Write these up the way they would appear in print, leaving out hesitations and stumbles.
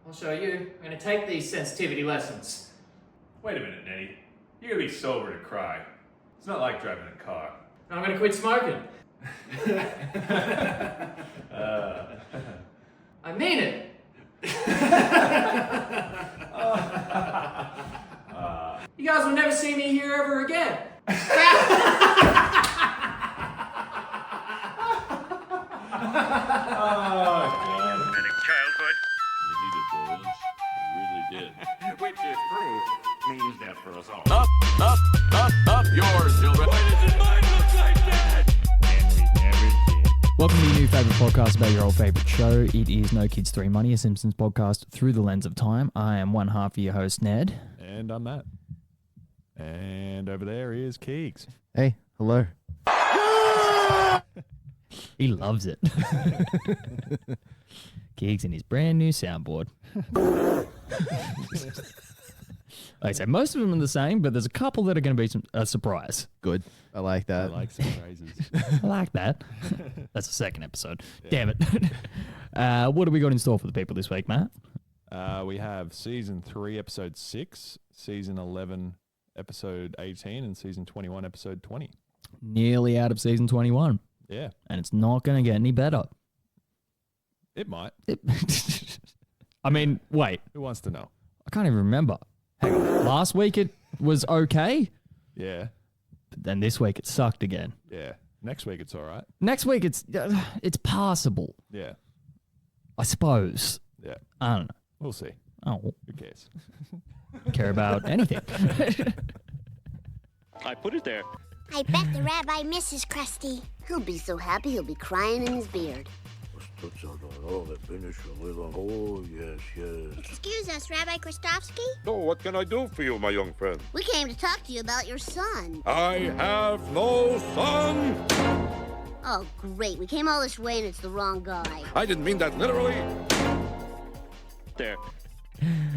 I'll show you. I'm gonna take these sensitivity lessons. Wait a minute, Neddy. You gotta be sober to cry. It's not like driving a car. I'm gonna quit smoking. I mean it. You guys will never see me here ever again. Childhood. We needed those. We really did. Which is true. Means death for us all. Up yours, children. Why does mine look like that? And we never did. Welcome to your new favourite podcast about your old favourite show. It is No Kids 3 Money, a Simpsons podcast through the lens of time. I am one half of your host, Ned. And I'm Matt. And over there is Kegs. Hey, hello. He loves it. Kegs in his brand new soundboard. Like I said, most of them are the same, but there's a couple that are going to be a surprise. Good. I like I that. like some phrases. I like that. That's the second episode. Damn it. What do we got in store for the people this week, Matt? We have Season 3, Episode 6, Season 11, Episode 18, and Season 21, Episode 20. Nearly out of season 21, Yeah, and it's not going to get any better. it might. I mean, wait. Who wants to know? I can't even remember. Hang on. Last week it was okay, Yeah, but then this week it sucked again. yeah. Next week it's all right. Next week it's passable, Yeah, I suppose. yeah. I don't know. We'll see. Oh, Who cares? care about anything. I put it there. I bet the rabbi misses Krusty. He'll be so happy he'll be crying in his beard. Oh, yes, yes. Excuse us, Rabbi Kristofsky? So, what can I do for you, my young friend? We came to talk to you about your son. I have no son! Oh, great. We came all this way and it's the wrong guy. I didn't mean that literally. There.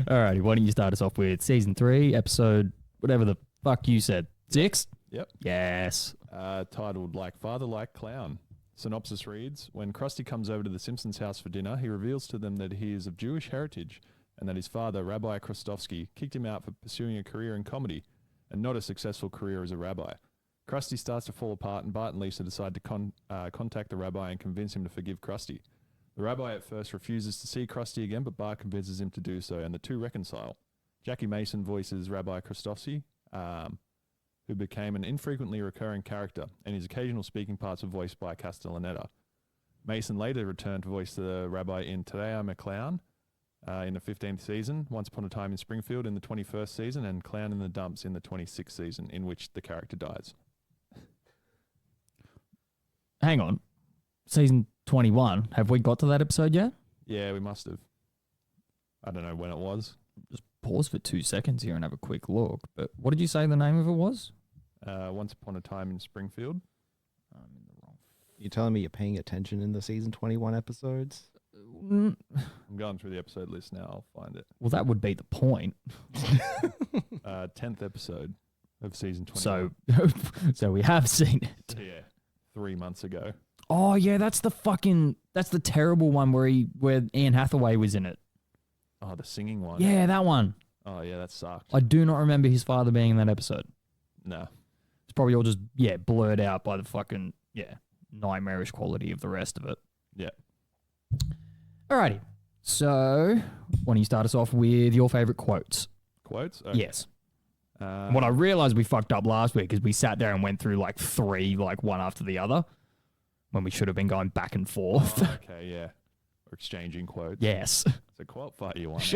Alrighty, why don't you start us off with season 3, episode whatever the fuck you said. 6? Yep. Yes. Titled Like Father, Like Clown. Synopsis reads, when Krusty comes over to the Simpsons' house for dinner, he reveals to them that he is of Jewish heritage and that his father, Rabbi Kristofsky, kicked him out for pursuing a career in comedy and not a successful career as a rabbi. Krusty starts to fall apart and Bart and Lisa decide to contact the rabbi and convince him to forgive Krusty. The rabbi at first refuses to see Krusty again, but Bart convinces him to do so, and the two reconcile. Jackie Mason voices Rabbi Kristofsky, who became an infrequently recurring character, and his occasional speaking parts were voiced by Castellaneta. Mason later returned to voice the rabbi in Today I'm a Clown in the 15th season, Once Upon a Time in Springfield in the 21st season, and Clown in the Dumps in the 26th season, in which the character dies. Hang on. Season 21. Have we got to that episode yet? Yeah, we must have. I don't know when it was. Just pause for 2 seconds here and have a quick look. But what did you say the name of it was? Once Upon a Time in Springfield. I'm in the wrong. You telling me you're paying attention in the season 21 episodes? I'm going through the episode list now. I'll find it. Well, that would be the point. 10th episode of season 21. So we have seen it. Yeah, 3 months ago. Oh yeah, that's the terrible one where Anne Hathaway was in it. Oh, the singing one. Yeah, that one. Oh, yeah, that sucked. I do not remember his father being in that episode. No. It's probably all just blurred out by the fucking nightmarish quality of the rest of it. Yeah. Alrighty. So, why don't you start us off with your favorite quotes? Quotes? Okay. Yes. What I realized we fucked up last week is we sat there and went through like 3, like one after the other, when we should have been going back and forth. Oh, okay, yeah. Or exchanging quotes. Yes. It's a quote fight you want.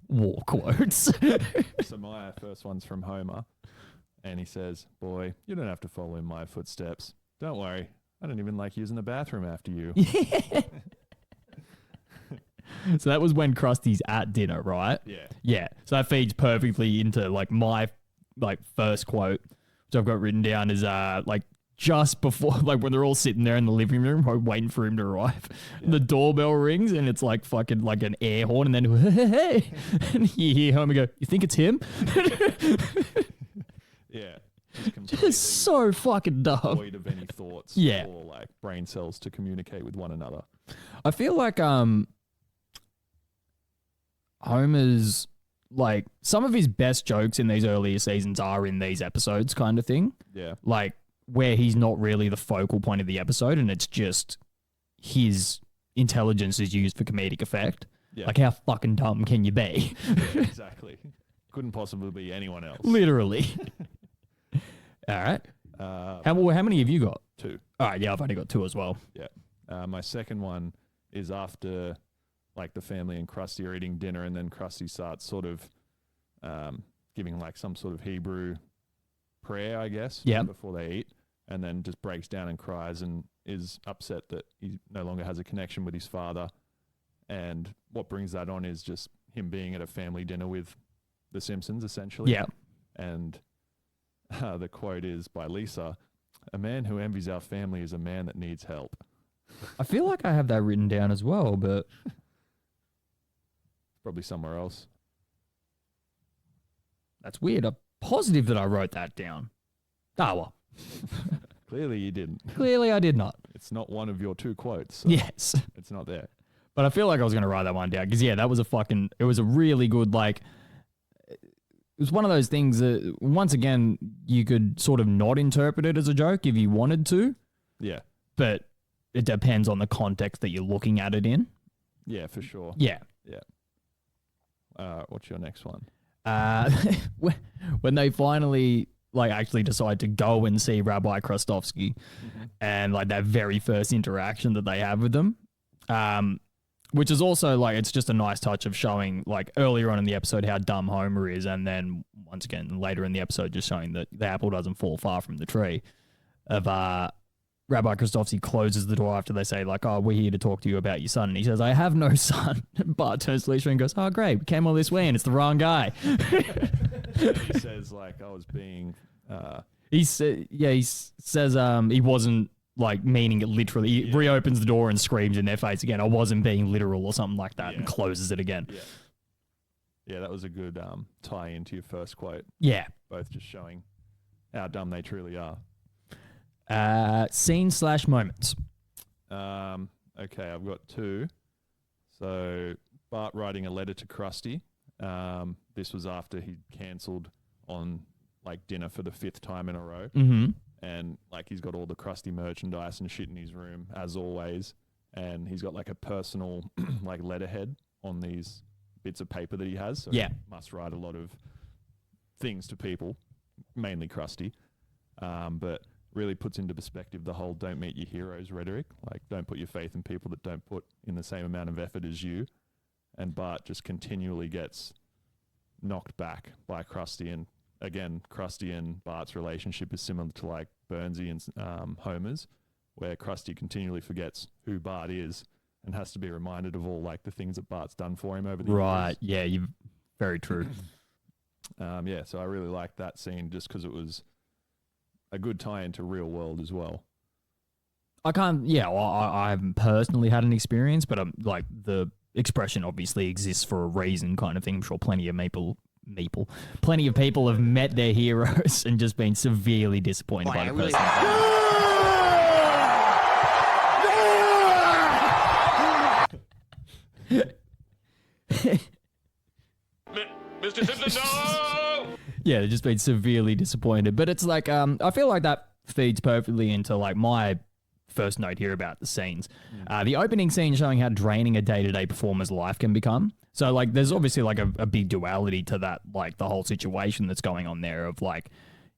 War quotes. So my first one's from Homer, and he says, "Boy, you don't have to follow in my footsteps. Don't worry, I don't even like using the bathroom after you." So that was when Krusty's at dinner, right? Yeah. Yeah. So that feeds perfectly into like my first quote, which I've got written down is just before, like when they're all sitting there in the living room waiting for him to arrive, the doorbell rings and it's like fucking like an air horn, and then hey, and you hear Homer go, "You think it's him?" Yeah. Just so fucking dumb. Void of any thoughts Yeah. or like brain cells to communicate with one another. I feel like Homer's, like, some of his best jokes in these earlier seasons are in these episodes kind of thing. Yeah. Like, where he's not really the focal point of the episode and it's just his intelligence is used for comedic effect. Yeah. Like, how fucking dumb can you be? Exactly. Couldn't possibly be anyone else. Literally. All right. How many have you got? 2. All right, yeah, I've only got 2 as well. Yeah. My second one is after, like, the family and Krusty are eating dinner, and then Krusty starts sort of giving, like, some sort of Hebrew prayer, I guess, before they eat, and then just breaks down and cries and is upset that he no longer has a connection with his father. And what brings that on is just him being at a family dinner with the Simpsons, essentially. Yeah. And the quote is by Lisa, "A man who envies our family is a man that needs help." I feel like I have that written down as well, but Probably somewhere else. that's weird. I'm positive that I wrote that down. Ah, well. Clearly you didn't. Clearly I did not. It's not one of your 2 quotes. So Yes. It's not there. But I feel like I was going to write that one down because, yeah, that was it was a really good, like, it was one of those things that, once again, you could sort of not interpret it as a joke if you wanted to, Yeah. but it depends on the context that you're looking at it in. Yeah, for sure. Yeah. What's your next one? When they finally, like, actually decide to go and see Rabbi Krustovsky and, like, that very first interaction that they have with them, which is also, like, it's just a nice touch of showing, like, earlier on in the episode how dumb Homer is, and then once again later in the episode just showing that the apple doesn't fall far from the tree. Of Rabbi Krustovsky closes the door after they say, like, "Oh, we're here to talk to you about your son," and he says, "I have no son." Bart turns to Lisa and goes, "Oh, great, we came all this way and it's the wrong guy." He says, like, I was being... He says he wasn't, like, meaning it literally. He reopens the door and screams in their face again, "I wasn't being literal," or something like that, and closes it again. Yeah, that was a good tie into your first quote. Yeah. Both just showing how dumb they truly are. Scene/moments. Okay, I've got 2. So Bart writing a letter to Krusty. This was after he cancelled on, like, dinner for the 5th time in a row. Mm-hmm. And, like, he's got all the Krusty merchandise and shit in his room, as always. And he's got, like, a personal, like, letterhead on these bits of paper that he has. So he must write a lot of things to people, mainly Krusty. But really puts into perspective the whole "don't meet your heroes" rhetoric. Like, don't put your faith in people that don't put in the same amount of effort as you. And Bart just continually gets knocked back by Krusty. And again, Krusty and Bart's relationship is similar to, like, Burnsy and Homer's, where Krusty continually forgets who Bart is and has to be reminded of all, like, the things that Bart's done for him over the years. Right. Yeah. You. Very true. So I really liked that scene just because it was a good tie into real world as well. I can't. Yeah. Well, I haven't personally had an experience, but like, the expression obviously exists for a reason, kind of thing. I'm sure plenty of people have met their heroes and just been severely disappointed by the person. Mr. Simpson, no! Yeah, they've just been severely disappointed. But it's like, I feel like that feeds perfectly into, like, my first note here about the scenes. The opening scene showing how draining a day-to-day performer's life can become. So, like, there's obviously, like, a big duality to that, like, the whole situation that's going on there of, like,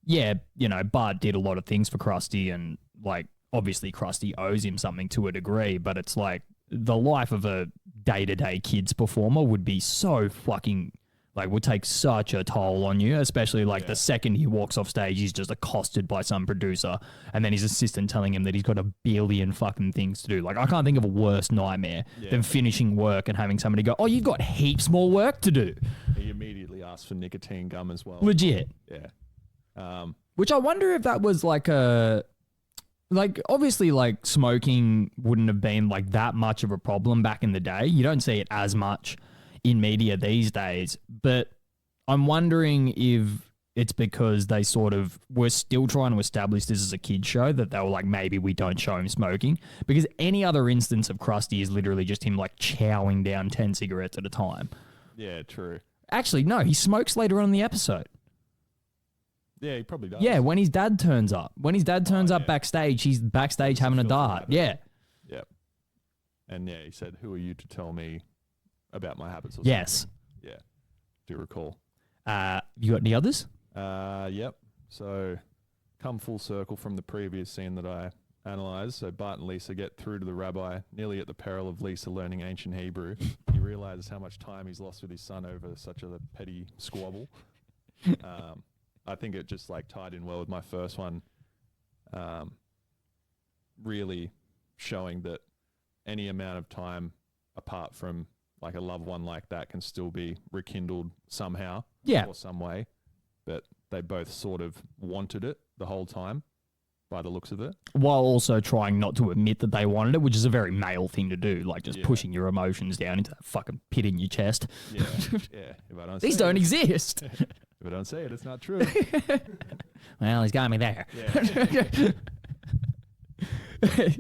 yeah, you know, Bart did a lot of things for Krusty, and, like, obviously Krusty owes him something to a degree, but it's like the life of a day-to-day kids performer would be so fucking, like, would take such a toll on you, especially, like, the second he walks off stage, he's just accosted by some producer, and then his assistant telling him that he's got a billion fucking things to do. Like, I can't think of a worse nightmare than finishing work and having somebody go, "Oh, you've got heaps more work to do." He immediately asked for nicotine gum as well. Legit. Yeah. Which I wonder if that was like a... Like, obviously, like, smoking wouldn't have been, like, that much of a problem back in the day. You don't see it as much in media these days. But I'm wondering if it's because they sort of were still trying to establish this as a kid's show, that they were like, maybe we don't show him smoking. Because any other instance of Krusty is literally just him, like, chowing down 10 cigarettes at a time. Yeah, true. Actually, no, he smokes later on in the episode. Yeah, he probably does. Yeah, when his dad turns up. When his dad turns up yeah. backstage, he's backstage It's a having a filthy dart. habit. Yeah. Yep. And yeah, he said, "Who are you to tell me about my habits?" Or Yes. something. Yeah. Do recall. You got any others? Yep. So, come full circle from the previous scene that I analysed. So Bart and Lisa get through to the rabbi, nearly at the peril of Lisa learning ancient Hebrew. He realises how much time he's lost with his son over such a petty squabble. I think it just like tied in well with my first one. Really showing that any amount of time apart from like a loved one like that can still be rekindled somehow. Yeah. Or some way. But they both sort of wanted it the whole time by the looks of it. While also trying not to admit that they wanted it, which is a very male thing to do, like just Yeah. pushing your emotions down into that fucking pit in your chest. Yeah. Yeah. If I don't These say don't it, exist. if I don't say it, it's not true. Well, he's got me there. Yeah.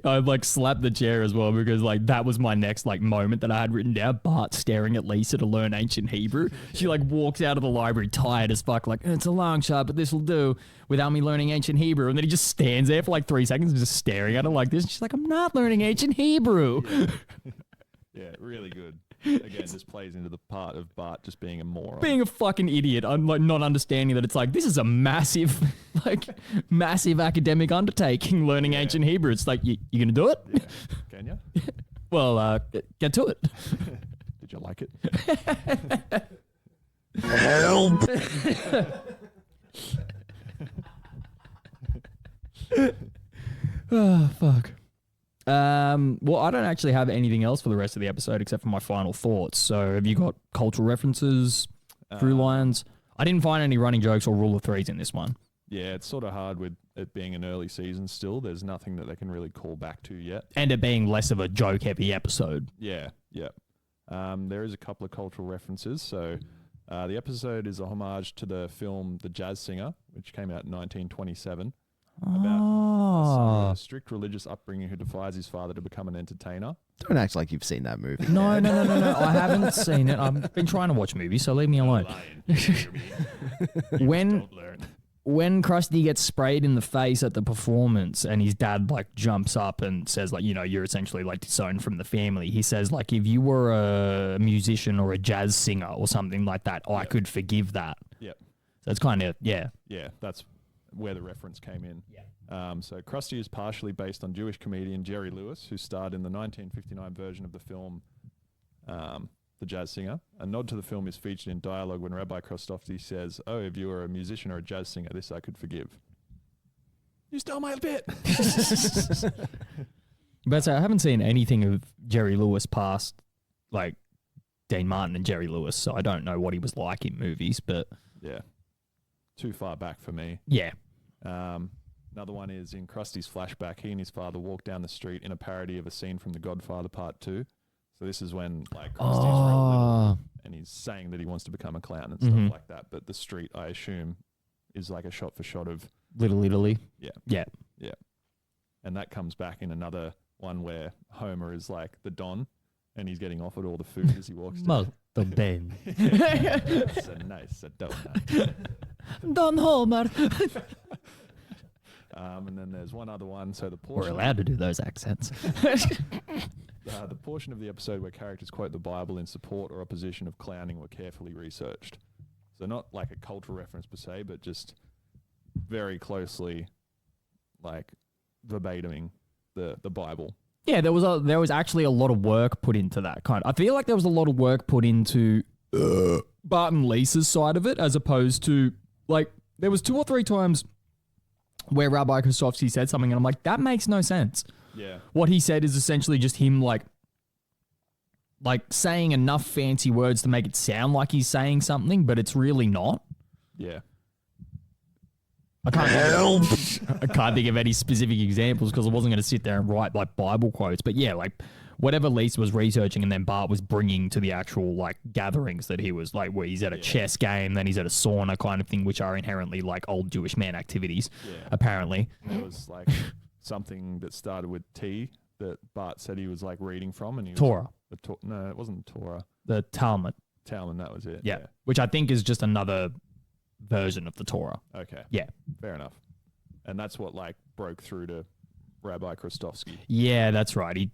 I like slapped the chair as well because like that was my next like moment that I had written down. Bart staring at Lisa to learn ancient Hebrew. She like walks out of the library tired as fuck, like it's a long shot, but this will do without me learning ancient Hebrew. And then he just stands there for like 3 seconds, just staring at her like this. And she's like, I'm not learning ancient Hebrew. Yeah, really good. Again, this plays into the part of Bart just being a moron. Being a fucking idiot. I'm like not understanding that it's like this is a massive, like massive academic undertaking. Learning ancient Hebrew. It's like you gonna do it? Yeah. Can you? Well, get to it. Did you like it? Oh fuck. Well, I don't actually have anything else for the rest of the episode except for my final thoughts. So, have you got cultural references, through lines? I didn't find any running jokes or rule of threes in this one. Yeah, it's sort of hard with it being an early season still. There's nothing that they can really call back to yet. And it being less of a joke-heavy episode. Yeah, yeah. There is a couple of cultural references. So the episode is a homage to the film The Jazz Singer, which came out in 1927. About a son with a strict religious upbringing who defies his father to become an entertainer. Don't act like you've seen that movie. No. I haven't seen it. I've been trying to watch movies, so leave me alone. When Krusty gets sprayed in the face at the performance and his dad like jumps up and says like, you know, you're essentially like disowned from the family. He says like, if you were a musician or a jazz singer or something like that, I could forgive that. Yep. So it's kind of, yeah. Yeah, that's where the reference came in. Yeah. So Krusty is partially based on Jewish comedian Jerry Lewis, who starred in the 1959 version of the film The Jazz Singer. A nod to the film is featured in dialogue when Rabbi Krostofsky says, "Oh, if you were a musician or a jazz singer, this I could forgive." You stole my bit. But I haven't seen anything of Jerry Lewis past like Dean Martin and Jerry Lewis, so I don't know what he was like in movies, but Yeah. Too far back for me. yeah. Another one is in Krusty's flashback, he and his father walk down the street in a parody of a scene from The Godfather Part 2. So this is when like Krusty's real little and he's saying that he wants to become a clown and stuff like that. But the street, I assume, is like a shot for shot of Little Italy. Yeah. Yeah. Yeah. And that comes back in another one where Homer is like the Don and he's getting offered all the food as he walks down. Molto bene. It's a nice donut. Don Homer. And then there's one other one. So the We're portion, allowed to do those accents. the portion of the episode where characters quote the Bible in support or opposition of clowning were carefully researched. So not like a cultural reference per se, but just very closely like verbatiming the Bible. Yeah, there was actually a lot of work put into that kind. I feel like there was a lot of work put into Bart and Lisa's side of it, as opposed to like there was 2 or 3 times where Rabbi Kosofsky said something, and I'm like, that makes no sense. Yeah. What he said is essentially just him like saying enough fancy words to make it sound like he's saying something, but it's really not. Yeah. I can't think of any specific examples because I wasn't going to sit there and write like Bible quotes. But yeah, like whatever Lisa was researching and then Bart was bringing to the actual like gatherings that he was like, where he's at a chess game, then he's at a sauna kind of thing, which are inherently like old Jewish man activities, apparently. There was like something that started with T that Bart said he was like reading from, and he was Torah. No, it wasn't Torah. The Talmud. Talman, that was it. Yeah. Which I think is just another version of the Torah. Okay. Yeah. Fair enough. And that's what like broke through to Rabbi Krostovsky. Yeah, that's right.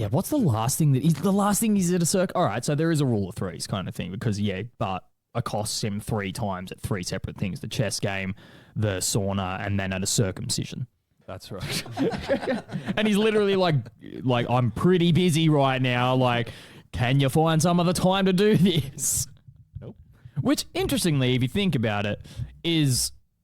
What's the last thing he's at a circle? All right, so there is a rule of threes kind of thing because, Bart accosts him 3 times at 3 separate things, the chess game, the sauna, and then at a circumcision. That's right. And he's literally like, I'm pretty busy right now. Like, can you find some other time to do this? Nope. Which, interestingly, if you think about it,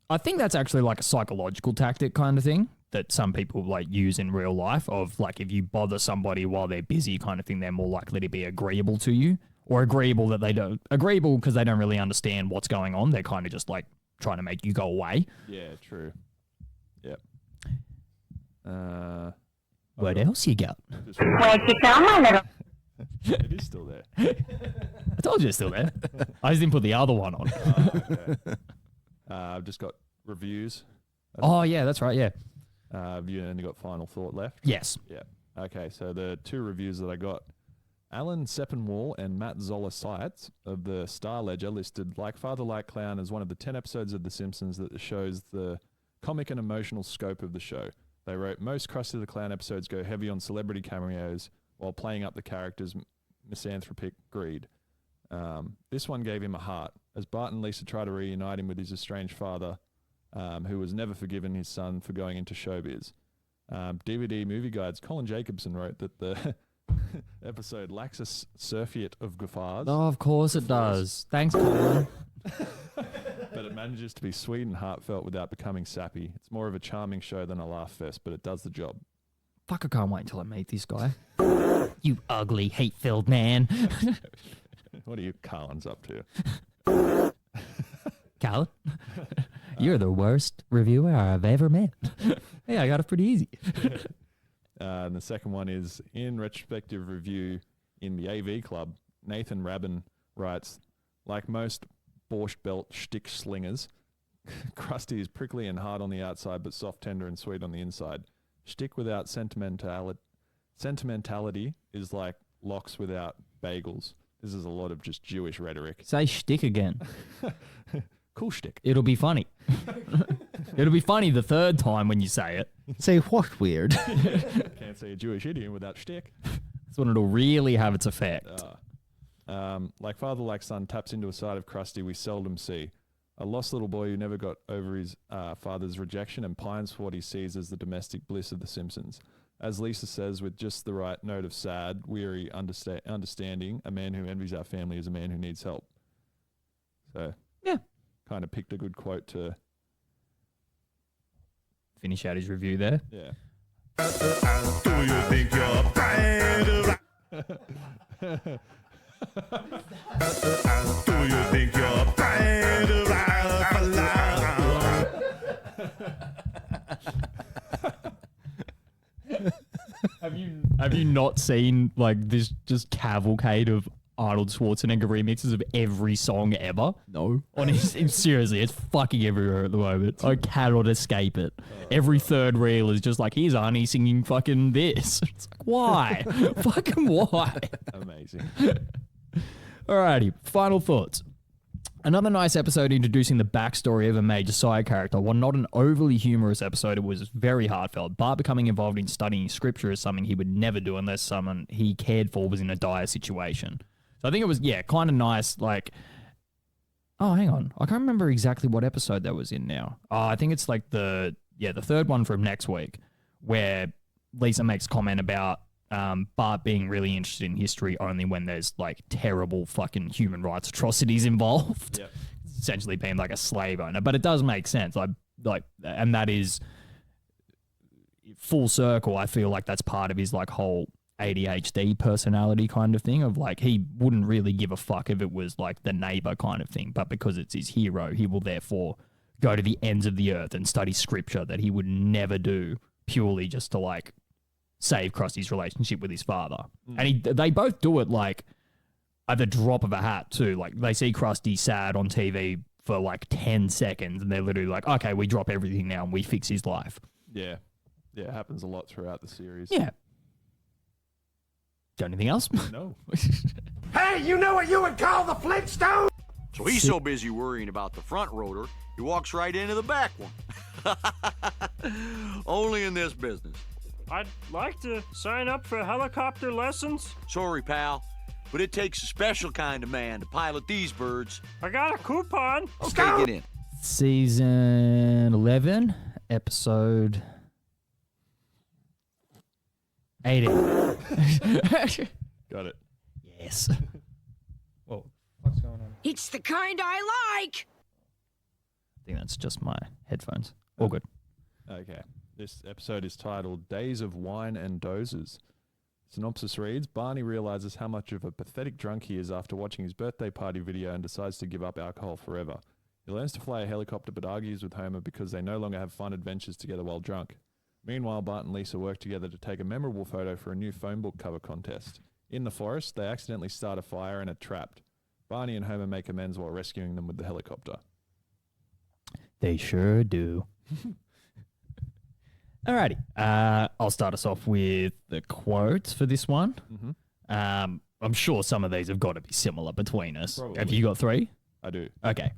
I think that's actually like a psychological tactic kind of thing that some people like use in real life of like if you bother somebody while they're busy kind of thing, they're more likely to be agreeable to you or agreeable because they don't really understand what's going on. They're kind of just like trying to make you go away. Yeah, true. Yep. What else you got? Where'd you go, my little? It is still there. I told you it's still there. I just didn't put the other one on. Okay. I've just got reviews. Oh, yeah, that's right, yeah. Have you only got final thought left? Yes. Yeah. Okay, so the 2 reviews that I got, Alan Seppenwall and Matt Zoller Seitz of the Star Ledger listed Like Father, Like Clown as one of the 10 episodes of The Simpsons that shows the comic and emotional scope of the show. They wrote, most Krusty the Clown episodes go heavy on celebrity cameos while playing up the character's misanthropic greed. This one gave him a heart, as Bart and Lisa try to reunite him with his estranged father, who was never forgiven his son for going into showbiz. DVD Movie Guide's Colin Jacobson wrote that the episode lacks a surfeit of guffaws. Oh, of course it does. Thanks, Colin. But it manages to be sweet and heartfelt without becoming sappy. It's more of a charming show than a laugh fest, but it does the job. Fuck, I can't wait until I meet this guy. You ugly, hate-filled man. What are you Carlin's up to? Colin, you're the worst reviewer I've ever met. Hey, I got it pretty easy. And the second one is, in retrospective review in the AV Club, Nathan Rabin writes, like most Borscht Belt shtick slingers, Krusty is prickly and hard on the outside, but soft, tender, and sweet on the inside. Shtick without sentimentality is like locks without bagels. This is a lot of just Jewish rhetoric. Say shtick again. Cool shtick. It'll be funny. It'll be funny the third time when you say it. Say what weird? Can't say a Jewish idiom without shtick. That's when it'll really have its effect. Like Father, Like Son taps into a side of Krusty we seldom see. A lost little boy who never got over his father's rejection and pines for what he sees as the domestic bliss of The Simpsons. As Lisa says, with just the right note of sad, weary understanding, a man who envies our family is a man who needs help. So, yeah. Kind of picked a good quote to finish out his review there. Yeah. Do you think you're bad? Do you think you're bad? Have you not seen like this just cavalcade of Arnold Schwarzenegger remixes of every song ever? No. Seriously, it's fucking everywhere at the moment. I cannot escape it. Every third reel is just like, here's Arnie singing fucking this. It's like, why? Fucking why? Amazing. Alrighty, final thoughts. Another nice episode introducing the backstory of a major side character. While not an overly humorous episode, it was very heartfelt. Bart becoming involved in studying scripture is something he would never do unless someone he cared for was in a dire situation. So I think it was, kind of nice, like... Oh, hang on. I can't remember exactly what episode that was in now. Oh, I think it's like the third one from next week, where Lisa makes comment about Bart being really interested in history only when there's like terrible fucking human rights atrocities involved. Yep. Essentially being like a slave owner. But it does make sense. And that is full circle. I feel like that's part of his like whole ADHD personality kind of thing of like, he wouldn't really give a fuck if it was like the neighbor kind of thing. But because it's his hero, he will therefore go to the ends of the earth and study scripture that he would never do purely just to like save Krusty's relationship with his father. And they both do it like at the drop of a hat too. Like they see Krusty sad on TV for like 10 seconds and they're literally like, okay, we drop everything now and we fix his life. Yeah. Yeah, it happens a lot throughout the series. Yeah. Got anything else? No. Hey, you know what you would call the Flintstones? So he's so busy worrying about the front rotor, he walks right into the back one. Only in this business. I'd like to sign up for helicopter lessons. Sorry, pal, but it takes a special kind of man to pilot these birds. I got a coupon. Okay, get in. Season 11, episode 18. Got it. Yes. Whoa, what's going on? It's the kind I like. I think that's just my headphones. All good. Okay. This episode is titled Days of Wine and Dozes. Synopsis reads, Barney realizes how much of a pathetic drunk he is after watching his birthday party video and decides to give up alcohol forever. He learns to fly a helicopter but argues with Homer because they no longer have fun adventures together while drunk. Meanwhile, Bart and Lisa work together to take a memorable photo for a new phone book cover contest. In the forest, they accidentally start a fire and are trapped. Barney and Homer make amends while rescuing them with the helicopter. They sure do. Alrighty. I'll start us off with the quotes for this one. Mm-hmm. I'm sure some of these have got to be similar between us. Probably. Have you got 3? I do. Okay.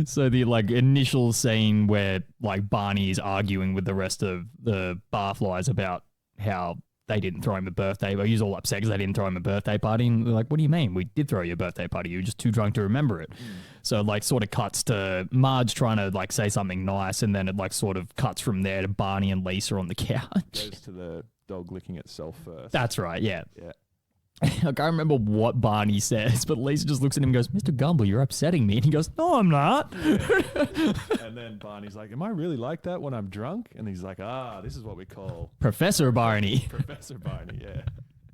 So the initial scene where Barney is arguing with the rest of the barflies about how they didn't throw him a birthday. Well, he's all upset because they didn't throw him a birthday party. And they're like, what do you mean? We did throw you a birthday party. You were just too drunk to remember it. So sort of cuts to Marge trying to say something nice. And then it sort of cuts from there to Barney and Lisa on the couch. Goes to the dog licking itself first. That's right. Yeah. Yeah. I can't remember what Barney says, but Lisa just looks at him and goes, Mr. Gumble, you're upsetting me. And he goes, no, I'm not. And then Barney's like, am I really like that when I'm drunk? And he's like, this is what we call Professor Barney. Professor Barney, yeah.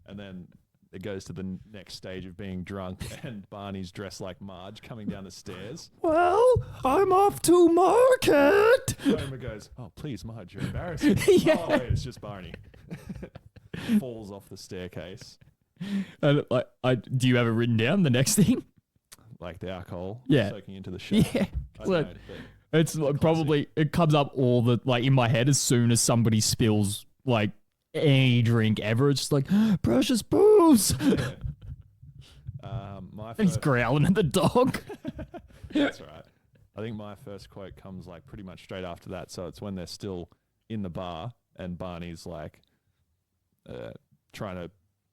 And then it goes to the next stage of being drunk, and Barney's dressed like Marge coming down the stairs. Well, I'm off to market. Homer goes, oh, please, Marge, you're embarrassing. Yeah. Oh, wait, it's just Barney. Falls off the staircase. And do you have it written down, the next thing? Like the alcohol Yeah. soaking into the shirt. Yeah. I don't know, but It's probably, it comes up all the, in my head as soon as somebody spills, any drink ever. It's just precious booze. yeah. My And he's first, growling at the dog. that's right. I think my first quote comes pretty much straight after that. So it's when they're still in the bar and Barney's trying to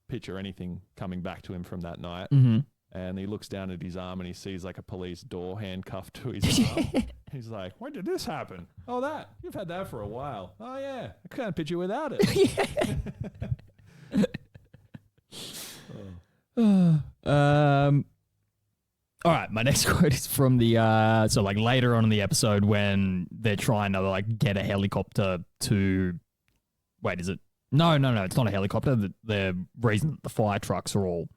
picture anything coming back to him from that night. Mm-hmm. And he looks down at his arm and he sees a police door handcuffed to his arm. He's like, when did this happen? Oh, that. You've had that for a while. Oh, yeah. I can't picture without it. All right, my next quote is from the later on in the episode when they're trying to get a helicopter to, wait, is it? No, it's not a helicopter. The reason that the fire trucks are all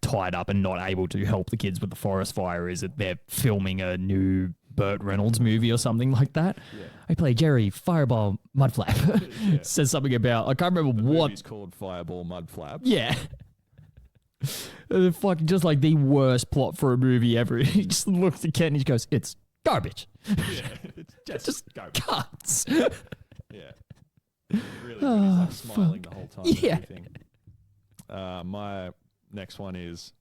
tied up and not able to help the kids with the forest fire is that they're filming a new Burt Reynolds movie or something like that. Yeah. I play Jerry Fireball Mudflap. Yeah. Says something about, I can't remember what. Movie's called Fireball Mudflap. Yeah. Fucking just the worst plot for a movie ever. He just looks at Ken and he goes, it's garbage. Yeah, it's just garbage. Cuts. Yeah. Really good. He's smiling the whole time. Yeah. My next one is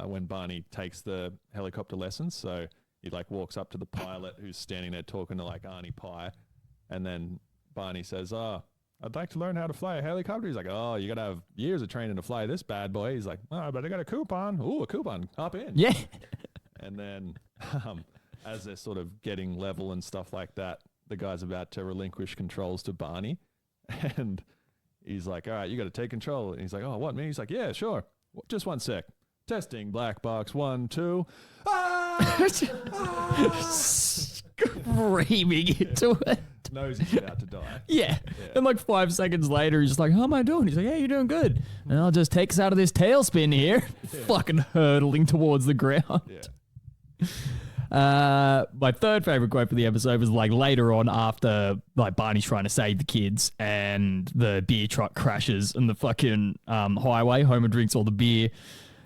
when Barney takes the helicopter lessons. So he walks up to the pilot who's standing there talking to Arnie Pie. And then Barney says, I'd like to learn how to fly a helicopter. He's like, oh, you got to have years of training to fly this bad boy. He's like, oh, but I got a coupon. Ooh, a coupon. Hop in. Yeah. And then as they're sort of getting level and stuff like that, the guy's about to relinquish controls to Barney. And he's like, all right, you got to take control. And he's like, oh, what, me? He's like, yeah, sure. Just one sec. Testing black box 1, 2. Screaming into it. Knows he's about to die. Yeah. And 5 seconds later, he's just like, how am I doing? He's like, yeah, you're doing good. And I'll just take us out of this tailspin here. Fucking hurtling towards the ground. Yeah. My third favorite quote for the episode was later on after Barney's trying to save the kids and the beer truck crashes and the fucking highway. Homer drinks all the beer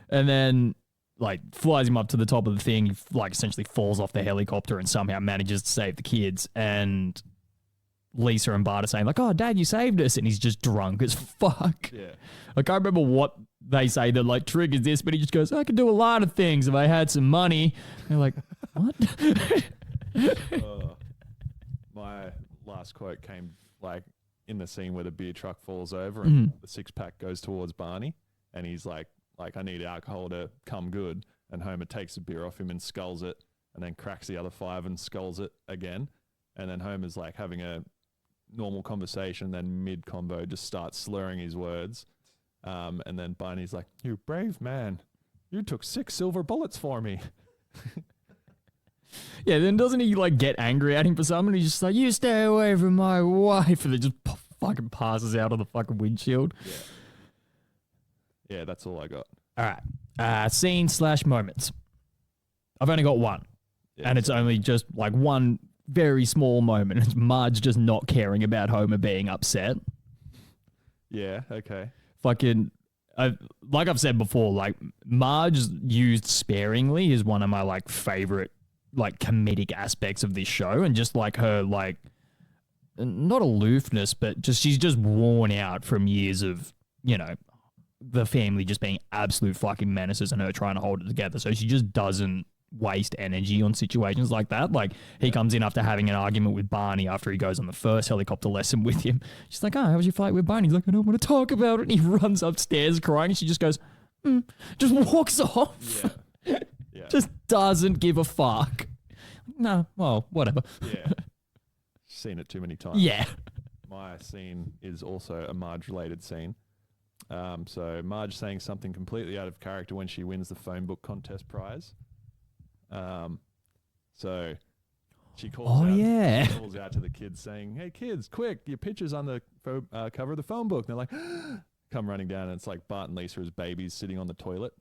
and then flies him up to the top of the thing. He essentially falls off the helicopter and somehow manages to save the kids. And Lisa and Bart are saying like, "Oh, Dad, you saved us," and he's just drunk as fuck. Yeah. I can't remember what they say that like triggers this, but he just goes, "I could do a lot of things if I had some money." And they're like, "What?" My last quote came like in the scene where the beer truck falls over and the 6-pack goes towards Barney, and he's like, "I need alcohol to come good," and Homer takes the beer off him and sculls it, and then cracks the other 5 and sculls it again, and then Homer's like having a normal conversation, then mid-combo just starts slurring his words, and then Barney's like, "You brave man, you took 6 silver bullets for me." Yeah, then doesn't he like get angry at him for something? He's just like, "You stay away from my wife," and then just fucking passes out on the fucking windshield. Yeah, that's all I got. All right, scene/moments. I've only got one, and it's only just like one very small moment. It's Marge just not caring about Homer being upset. Yeah, okay. Fucking, like I've said before, like Marge used sparingly is one of my like favorite like comedic aspects of this show, and just like her like not aloofness, but just she's just worn out from years of, you know, the family just being absolute fucking menaces and her trying to hold it together. So she just doesn't waste energy on situations like that. Like he comes in after having an argument with Barney after he goes on the first helicopter lesson with him. She's like, "Oh, how was your fight with Barney?" He's like, "I don't want to talk about it." And he runs upstairs crying, and she just goes, just walks off. Yeah. Just doesn't give a fuck. No, well, whatever. Yeah. Seen it too many times. Yeah. My scene is also a Marge-related scene. So Marge saying something completely out of character when she wins the phone book contest prize. So she calls calls out to the kids saying, "Hey kids, quick, your picture's on the cover of the phone book." And they're like, come running down, and it's like Bart and Lisa as babies sitting on the toilet.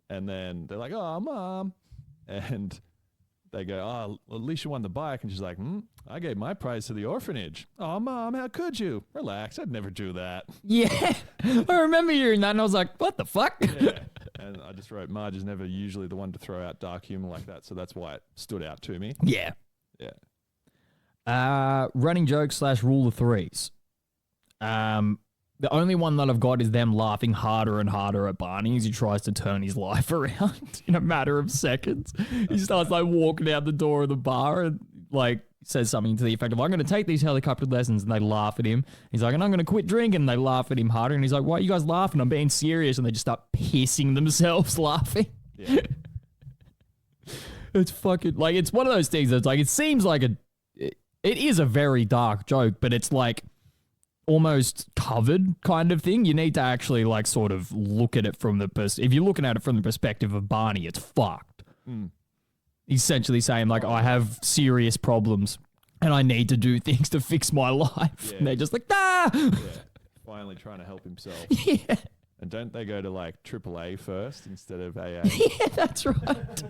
And then they're like, "Oh, Mom." And they go, "Oh, well, at least you won the bike." And she's like, "I gave my prize to the orphanage." "Oh, Mom, how could you?" "Relax, I'd never do that." Yeah. I remember hearing that, and I was like, what the fuck? Yeah. And I just wrote, Marge is never usually the one to throw out dark humor like that, so that's why it stood out to me. Yeah. Yeah. Running jokes/rule of threes. The only one that I've got is them laughing harder and harder at Barney as he tries to turn his life around in a matter of seconds. He starts like walking out the door of the bar and like says something to the effect of, "I'm going to take these helicopter lessons," and they laugh at him. He's like, "And I'm going to quit drinking," and they laugh at him harder. And he's like, "Why are you guys laughing? I'm being serious." And they just start pissing themselves laughing. Yeah. It's fucking like, it's one of those things that's like, it seems like it is a very dark joke, but it's like almost covered kind of thing. You need to actually like sort of look at it from if you're looking at it from the perspective of Barney, it's fucked. Essentially saying like, "I have serious problems and I need to do things to fix my life." Yeah. And they're just like, "Ah!" Yeah. Finally trying to help himself. Yeah. And don't they go to like AAA first instead of AA? Yeah, that's right.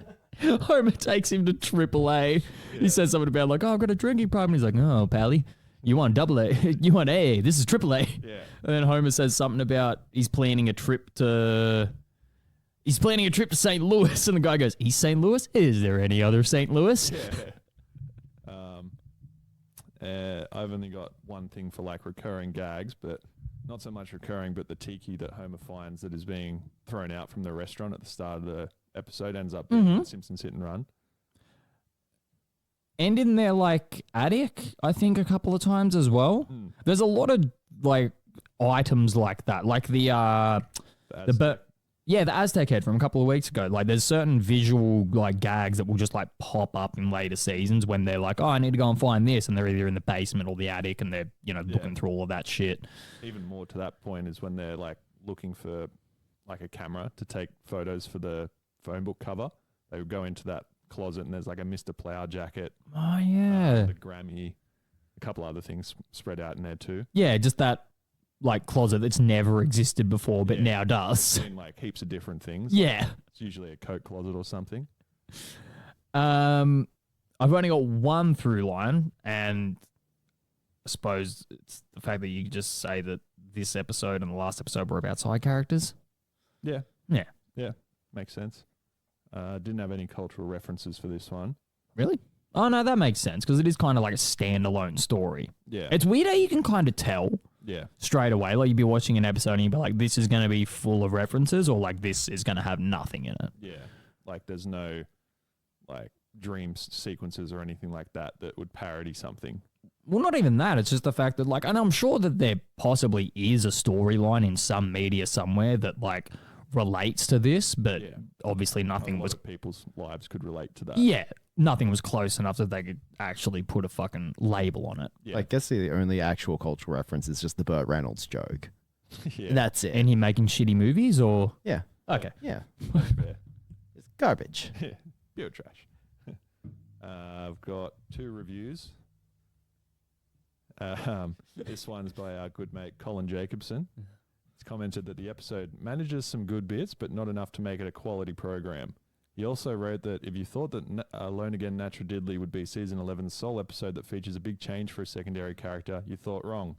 Homer takes him to AAA. He says something about like, "Oh, I've got a drinking problem." He's like, "Oh, pally, you want AA? You want A? This is AAA." Yeah. And then Homer says something about he's planning a trip to St. Louis, and the guy goes, "East St. Louis? Is there any other St. Louis?" Yeah. I've only got one thing for like recurring gags, but not so much recurring, but the tiki that Homer finds that is being thrown out from the restaurant at the start of the episode ends up being Simpsons Hit and Run. And in their like attic, I think a couple of times as well. There's a lot of like items like that, like the Aztec head from a couple of weeks ago. Like there's certain visual like gags that will just like pop up in later seasons when they're like, "Oh, I need to go and find this," and they're either in the basement or the attic, and they're, you know, looking through all of that shit. Even more to that point is when they're like looking for like a camera to take photos for the phone book cover. They would go into that closet and there's like a Mr. Plow jacket. Oh yeah. The Grammy, a couple other things spread out in there too. Yeah, just that like closet that's never existed before but now does. In like heaps of different things. Yeah. It's usually a coat closet or something. I've only got one through line, and I suppose it's the fact that you just say that this episode and the last episode were about side characters. Yeah. Yeah. Yeah. Makes sense. Didn't have any cultural references for this one. Really? Oh, no, that makes sense because it is kind of like a standalone story. Yeah. It's weird how you can kind of tell Yeah. straight away. Like, you'd be watching an episode and you'd be like, this is going to be full of references, or like, this is going to have nothing in it. Yeah. Like, there's no, like, dream sequences or anything like that that would parody something. Well, not even that. It's just the fact that, like, and I'm sure that there possibly is a storyline in some media somewhere that, like, relates to this, but Yeah. obviously nothing A lot was. of people's lives could relate to that. Yeah, nothing was close enough that they could actually put a fucking label on it. Yeah. I guess the only actual cultural reference is just the Burt Reynolds joke. Yeah. That's it. And him making shitty movies, or Yeah. okay, Yeah. Fair. It's garbage. Yeah. Pure trash. I've got 2 reviews. This one's by our good mate Colin Jacobson. He's commented that the episode manages some good bits, but not enough to make it a quality program. He also wrote that if you thought that Alone Again Natural Diddley would be season 11's sole episode that features a big change for a secondary character, you thought wrong.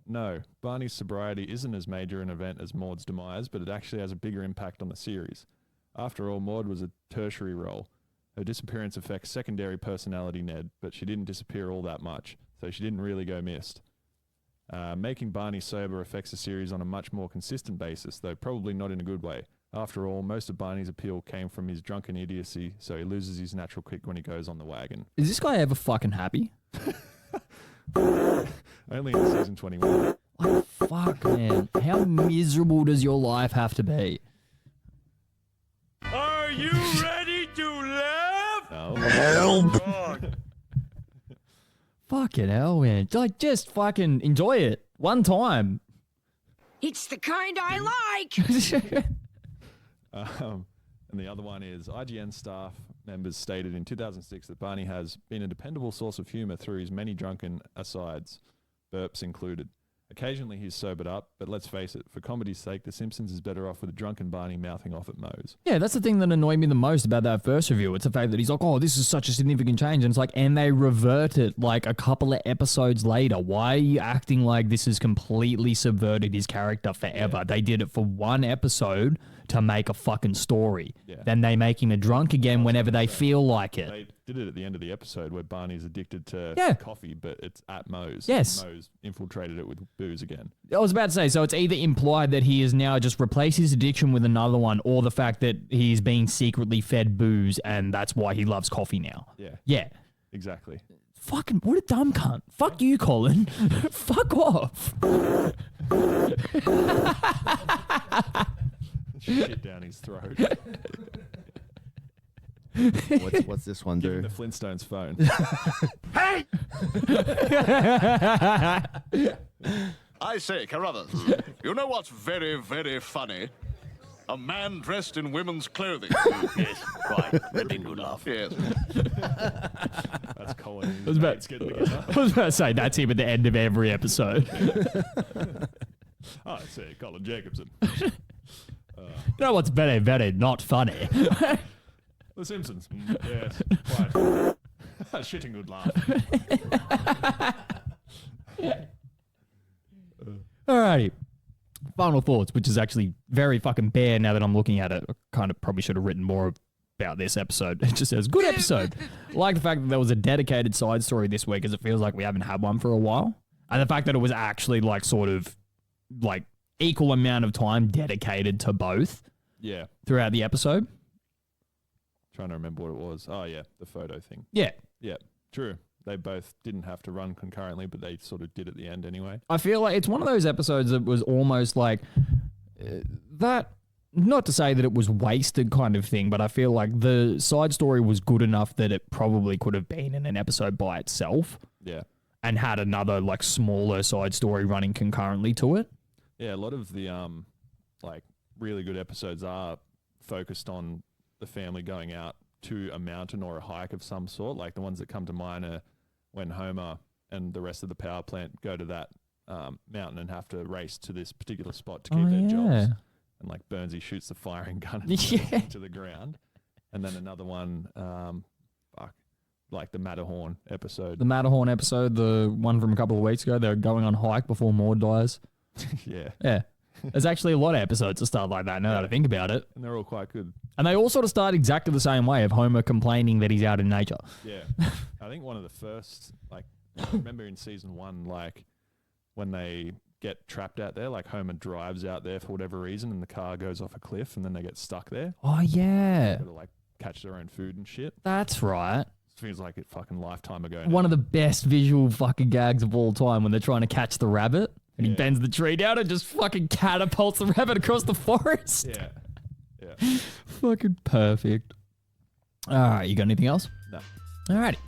No, Barney's sobriety isn't as major an event as Maud's demise, but it actually has a bigger impact on the series. After all, Maud was a tertiary role. Her disappearance affects secondary personality Ned, but she didn't disappear all that much, so she didn't really go missed. Making Barney sober affects the series on a much more consistent basis, though probably not in a good way. After all, most of Barney's appeal came from his drunken idiocy, so he loses his natural kick when he goes on the wagon. is this guy ever fucking happy? Only in season 21. Like, fuck, man, how miserable does your life have to be? Are you ready to laugh? No. Fucking hell, man! Like, just fucking enjoy it one time. It's the kind I like. And the other one is IGN staff members stated in 2006 that Barney has been a dependable source of humour through his many drunken asides, burps included. Occasionally he's sobered up, but let's face it, for comedy's sake, The Simpsons is better off with a drunken Barney mouthing off at Moe's. Yeah, that's the thing that annoyed me the most about that first review. It's the fact that he's like, oh, this is such a significant change. And it's like, and they revert it like a couple of episodes later. Why are you acting like this has completely subverted his character forever? Yeah. They did it for one episode to make a fucking story. Yeah. Then they make him a drunk again whenever they feel like it. They did it at the end of the episode where Barney's addicted to coffee, but it's at Moe's. Yes. And Moe's infiltrated it with booze again. I was about to say, so it's either implied that he has now just replaced his addiction with another one, or the fact that he's being secretly fed booze and that's why he loves coffee now. Yeah. Yeah. Exactly. Fucking, what a dumb cunt. Fuck you, Colin. Fuck off. Shit down his throat. What's this one do? Give him the Flintstones phone. Hey! I say, Carruthers, you know what's very, very funny? A man dressed in women's clothing. Yes, quite. That made me laugh. Yes. That's Colin. I was about to say, that's him at the end of every episode. I see, Colin Jacobson. You know what's very, very not funny? The Simpsons. Yes, quite. Shitting good laugh. Alrighty. Final thoughts, which is actually very fucking bare now that I'm looking at it. I kind of probably should have written more about this episode. It just says, good episode. I like the fact that there was a dedicated side story this week, as it feels like we haven't had one for a while. And the fact that it was actually like sort of like equal amount of time dedicated to both. Yeah. Throughout the episode. Trying to remember what it was. Oh, yeah, the photo thing. Yeah. Yeah, true. They both didn't have to run concurrently, but they sort of did at the end anyway. I feel like it's one of those episodes that was almost like that, not to say that it was wasted kind of thing, but I feel like the side story was good enough that it probably could have been in an episode by itself. Yeah. And had another like smaller side story running concurrently to it. Yeah, a lot of the like really good episodes are focused on the family going out to a mountain or a hike of some sort. Like the ones that come to mind are when Homer and the rest of the power plant go to that mountain and have to race to this particular spot to keep their jobs. And like Burnsy shoots the firing gun into the ground. And then another one, like the Matterhorn episode. The Matterhorn episode, the one from a couple of weeks ago, they're going on hike before Maud dies. Yeah. Yeah. There's actually a lot of episodes that start like that now that I think about it. And they're all quite good. And they all sort of start exactly the same way of Homer complaining that he's out in nature. Yeah. I think one of the first, like, I remember in season 1, like, when they get trapped out there, like Homer drives out there for whatever reason and the car goes off a cliff and then they get stuck there. Oh, yeah. They've got to, like, catch their own food and shit. That's right. Feels like a fucking lifetime ago now. One of the best visual fucking gags of all time when they're trying to catch the rabbit and he bends the tree down and just fucking catapults the rabbit across the forest. Yeah. Yeah. Fucking perfect. All right, you got anything else? No. All righty.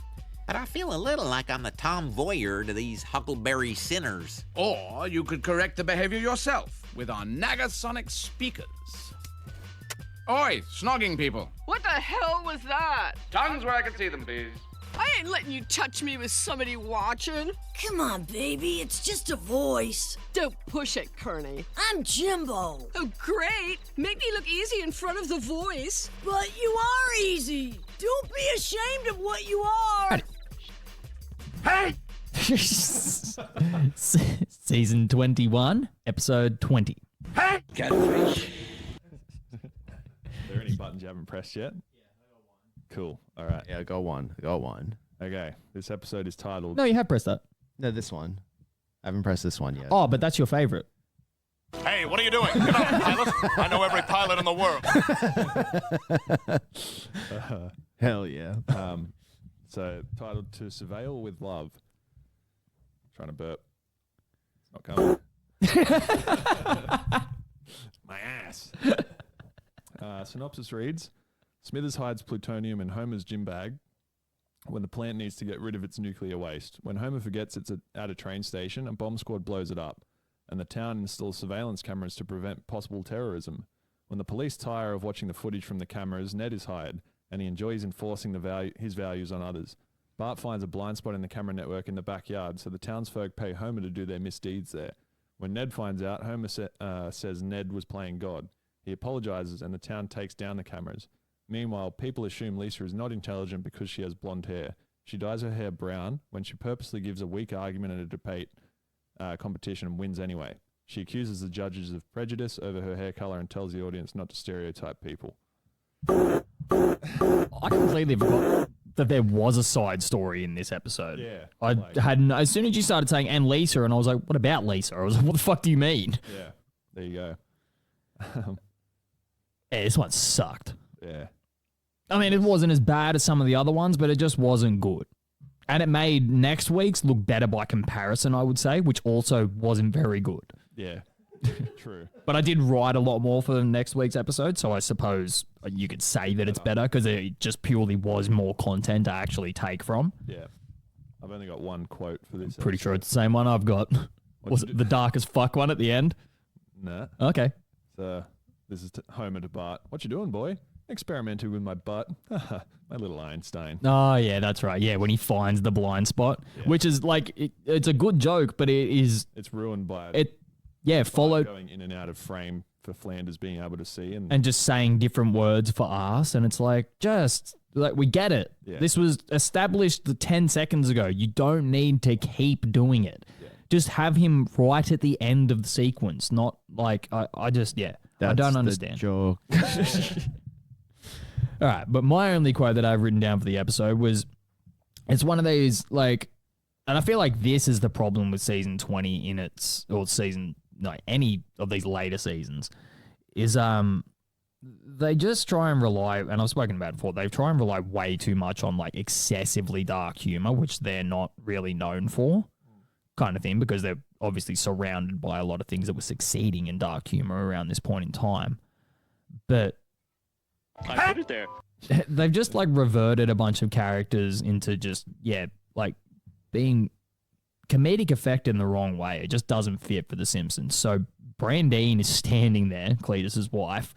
But I feel a little like I'm the Tom Voyer to these Huckleberry sinners. Or you could correct the behavior yourself with our Nagasonic speakers. Oi, snogging people. What the hell was that? Tongues where I can see them, please. I ain't letting you touch me with somebody watching. Come on, baby, it's just a voice. Don't push it, Kearney. I'm Jimbo. Oh, great. Make me look easy in front of the voice. But you are easy. Don't be ashamed of what you are. Hey! Season 21, episode 20. Hey! Catfish. Are there any buttons you haven't pressed yet? Yeah, I got one. Cool. All right. Yeah, got one. Got one. Okay. This episode is titled... No, you have pressed that. No, this one. I haven't pressed this one yet. Oh, but that's your favorite. Hey, what are you doing? You're not a pilot. I know every pilot in the world. Hell yeah. So, titled To Surveil with Love. Trying to burp. It's not coming. My ass. Synopsis reads, Smithers hides plutonium in Homer's gym bag when the plant needs to get rid of its nuclear waste. When Homer forgets it's at a train station, a bomb squad blows it up, and the town installs surveillance cameras to prevent possible terrorism. When the police tire of watching the footage from the cameras, Ned is hired, and he enjoys enforcing his values on others. Bart finds a blind spot in the camera network in the backyard, so the townsfolk pay Homer to do their misdeeds there. When Ned finds out, Homer says Ned was playing God. He apologizes, and the town takes down the cameras. Meanwhile, people assume Lisa is not intelligent because she has blonde hair. She dyes her hair brown when she purposely gives a weak argument at a debate competition and wins anyway. She accuses the judges of prejudice over her hair color and tells the audience not to stereotype people. I completely forgot that there was a side story in this episode. Yeah. I hadn't, as soon as you started saying, and Lisa, and I was like, what about Lisa? I was like, what the fuck do you mean? Yeah. There you go. Yeah, this one sucked. Yeah. I mean, it wasn't as bad as some of the other ones, but it just wasn't good. And it made next week's look better by comparison, I would say, which also wasn't very good. Yeah. True. But I did write a lot more for the next week's episode, so I suppose you could say that it's better because it just purely was more content to actually take from. Yeah. I've only got one quote for this. Pretty sure it's the same one I've got. Was it the darkest fuck one at the end? Nah. Okay. So this is Homer to Bart. What you doing, boy? Experimenting with my butt. My little Einstein. Oh, yeah, that's right. Yeah, when he finds the blind spot, which is like, it's a good joke, but it's ruined by it. Yeah, followed going in and out of frame for Flanders being able to see and just saying different words for us, and it's like we get it. Yeah. This was established 10 seconds ago. You don't need to keep doing it. Yeah. Just have him right at the end of the sequence, not like I don't understand. Joke. All right, but my only quote that I've written down for the episode was, it's one of these like, and I feel like this is the problem with season 20 any of these later seasons, is they just try and rely, and I've spoken about it before, they try and rely way too much on like excessively dark humor, which they're not really known for, kind of thing, because they're obviously surrounded by a lot of things that were succeeding in dark humor around this point in time. But I put it there. They've just like reverted a bunch of characters into just, like being comedic effect in the wrong way. It just doesn't fit for The Simpsons. So Brandine is standing there, Cletus's wife,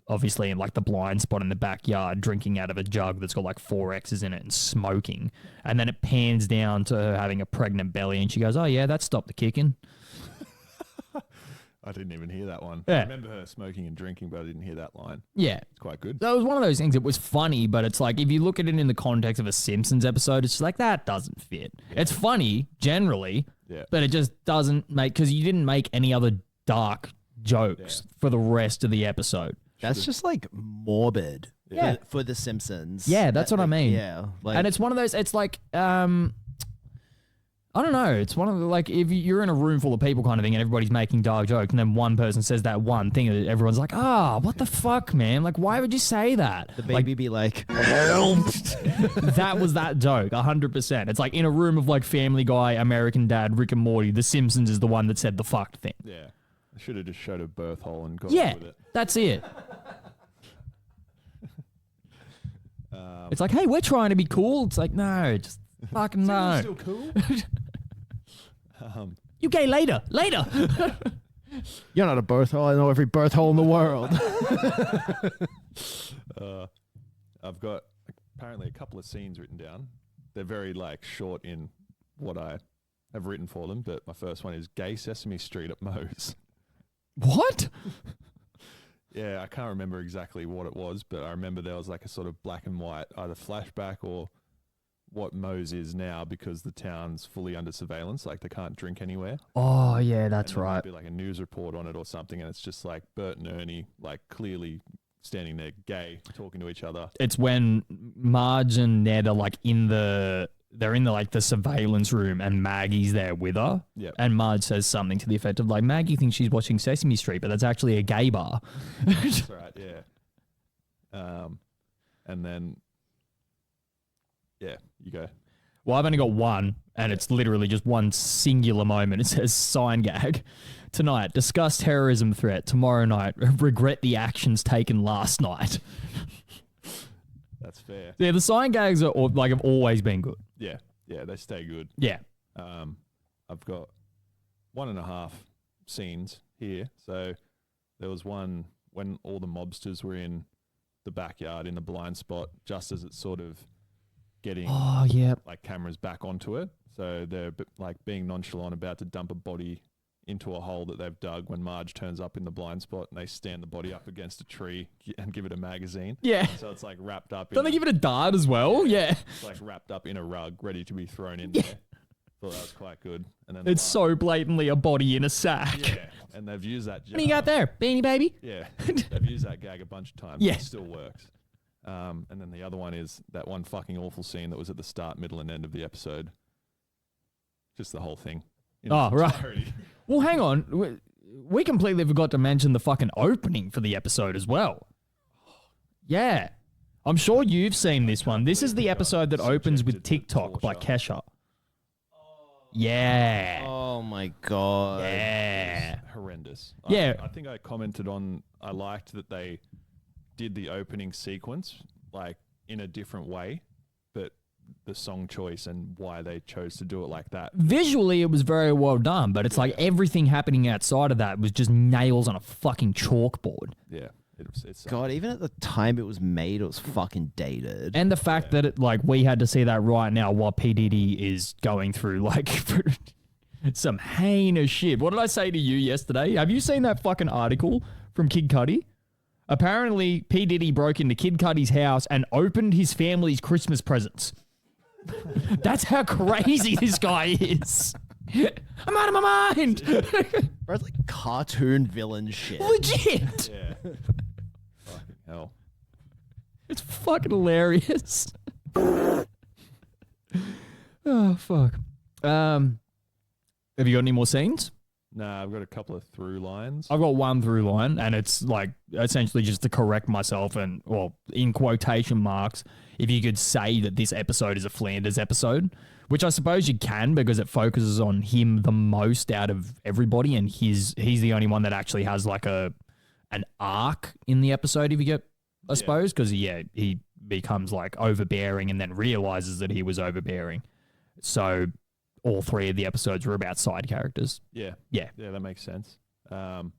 obviously in like the blind spot in the backyard, drinking out of a jug that's got like 4 X's in it and smoking. And then it pans down to her having a pregnant belly and she goes, oh yeah, that stopped the kicking. I didn't even hear that one. Yeah. I remember her smoking and drinking, but I didn't hear that line. Yeah. It's quite good. So it was one of those things. It was funny, but it's like, if you look at it in the context of a Simpsons episode, it's just like, that doesn't fit. Yeah. It's funny, generally, but it just doesn't make, because you didn't make any other dark jokes for the rest of the episode. That's just like morbid. Yeah. For The Simpsons. Yeah, that's what I mean. Yeah. Like, and it's one of those, it's like, I don't know. It's one of the, like, if you're in a room full of people kind of thing and everybody's making dark jokes and then one person says that one thing and everyone's like, what the fuck, man? Like, why would you say that? the baby be like, help. That was that joke, 100%. It's like in a room of like Family Guy, American Dad, Rick and Morty, The Simpsons is the one that said the fucked thing. Yeah. I should have just showed a birth hole and got Yeah, with it. that's it. It's like, hey, we're trying to be cool. It's like, no, just fucking no. Still cool? You gay later. Later. You're not a birth hole. I know every birth hole in the world. I've got apparently a couple of scenes written down. They're very like short in what I have written for them, but my first one is Gay Sesame Street at Moe's. What? Yeah, I can't remember exactly what it was, but I remember there was like a sort of black and white, either flashback or what Moe's is now because the town's fully under surveillance, like they can't drink anywhere. Oh, yeah, that's and there right. might be like a news report on it or something, and it's just like Bert and Ernie, like clearly standing there gay, talking to each other. It's when Marge and Ned are like they're in the like the surveillance room and Maggie's there with her. Yep. And Marge says something to the effect of like, Maggie thinks she's watching Sesame Street, but that's actually a gay bar. That's right, yeah. And then, yeah, you go. Well, I've only got one, and it's literally just one singular moment. It says sign gag. Tonight, discuss terrorism threat. Tomorrow night, regret the actions taken last night. That's fair. Yeah, the sign gags are like have always been good. Yeah, they stay good. Yeah. I've got 1.5 scenes here. So there was one when all the mobsters were in the backyard in the blind spot, just as it's sort of getting like cameras back onto it. So they're like being nonchalant about to dump a body into a hole that they've dug when Marge turns up in the blind spot and they stand the body up against a tree and give it a magazine. Yeah. So it's like wrapped up. Don't they give it a dart as well? Yeah. It's like wrapped up in a rug, ready to be thrown in there. Thought that was quite good. And then It's so blatantly a body in a sack. yeah, and they've used that. What do you got there? Beanie Baby? Yeah, they've used that gag a bunch of times. Yeah. It still works. And then the other one is that one fucking awful scene that was at the start, middle, and end of the episode. Just the whole thing. Oh, right. Well, hang on. We completely forgot to mention the fucking opening for the episode as well. Yeah. I'm sure you've seen this one. This is the episode that opens with TikTok by Kesha. Yeah. Oh my god. Yeah. Horrendous. Yeah. I think I commented on, I liked that they did the opening sequence like in a different way, but the song choice and why they chose to do it like that. Visually, it was very well done, but it's like everything happening outside of that was just nails on a fucking chalkboard. Yeah. It's God, even at the time it was made, it was fucking dated. And the fact that it, like, we had to see that right now while P. Diddy is going through like some heinous shit. What did I say to you yesterday? Have you seen that fucking article from Kid Cudi? Apparently, P. Diddy broke into Kid Cudi's house and opened his family's Christmas presents. That's how crazy this guy is. I'm out of my mind. Bro, it's like cartoon villain shit. Legit. Yeah. Fucking hell. It's fucking hilarious. Oh, fuck. Have you got any more scenes? Nah, I've got a couple of through lines. I've got one through line, and it's like essentially just to correct myself and, well, in quotation marks, if you could say that this episode is a Flanders episode, which I suppose you can because it focuses on him the most out of everybody, and he's the only one that actually has like an arc in the episode, if you get, I suppose, because he becomes like overbearing and then realizes that he was overbearing. So all three of the episodes were about side characters. Yeah, that makes sense. The